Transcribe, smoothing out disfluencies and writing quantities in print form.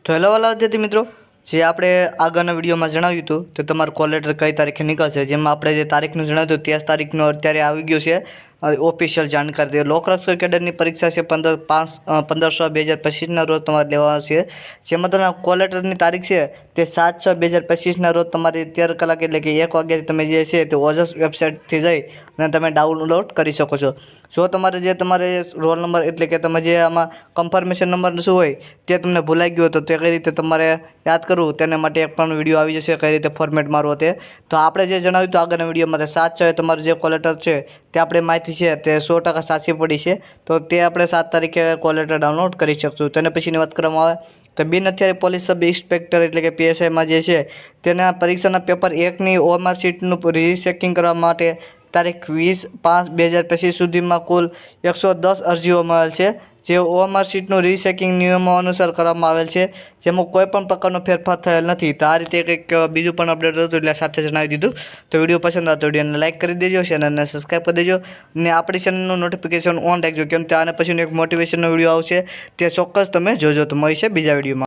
તો હેલો વાલા વિદ્યાર્થી મિત્રો, જે આપણે આગળના વિડીયોમાં જણાવ્યું હતું તો તમારું કોલ લેટર કઈ તારીખે નીકળશે, જેમાં આપણે જે તારીખનું જણાવ્યું હતું તે તારીખનું અત્યારે આવી ગયું છે ઓફિશિયલ જાણકારી. લોકરક્ષક કેડરની પરીક્ષા છે 15/5/2025 રોજ તમારે લેવાના છે. જેમાં તમારા કોલ લેટરની તારીખ છે તે 7/6/2025 રોજ તમારી 13 કલાક એટલે કે 1 વાગ્યાથી તમે જે છે તે ઓજસ વેબસાઇટથી જઈ અને તમે ડાઉનલોડ કરી શકો છો. જો તમારે રોલ નંબર એટલે કે તમે જે આમાં કન્ફર્મેશન નંબર શું હોય તે તમને ભૂલાઈ ગયો હતો, તે કઈ રીતે તમારે યાદ કરવું તેના માટે એક પણ વિડીયો આવી જશે, કઈ રીતે ફોર્મેટ મારવો તે. તો આપણે જે જણાવ્યું હતું આગળના વિડીયોમાં 7/6 તમારું જે કોલ લેટર છે તે આપણે માહિતી છે તે 100% સાચી પડી છે. તો તે આપણે 7 તારીખે કોલ લેટર ડાઉનલોડ કરી શકશું. તેને પછીની વાત કરવામાં આવે તો બિન હથિયારી પોલીસ સબ ઇન્સ્પેક્ટર એટલે કે PSIમાં જે છે તેના પરીક્ષાના પેપર 1ની OMR સીટનું રીચેકિંગ કરવા માટે તારીખ 20/5/2025 સુધીમાં કુલ 110 અરજીઓ મળેલ છે, જે OMR સીટનું રીચેકિંગ નિયમો અનુસાર કરવામાં આવેલ છે, જેમાં કોઈ પણ પ્રકારનો ફેરફાર થયેલ નથી. તો આ રીતે કંઈક બીજું પણ અપડેટ હતું એટલે સાથે જણાવી દીધું. તો વિડીયો પસંદ આવે તો વિડીયોને લાઇક કરી દેજો, ચેનલને સબસ્ક્રાઈબ કરી દેજો અને આપણી ચેનલનું નોટિફિકેશન ઓન રાખજો, કેમ કે આને પછીનો એક મોટિવેશનનો વિડીયો આવશે તે ચોક્કસ તમે જોજો. તો મળીશે બીજા વિડીયોમાં.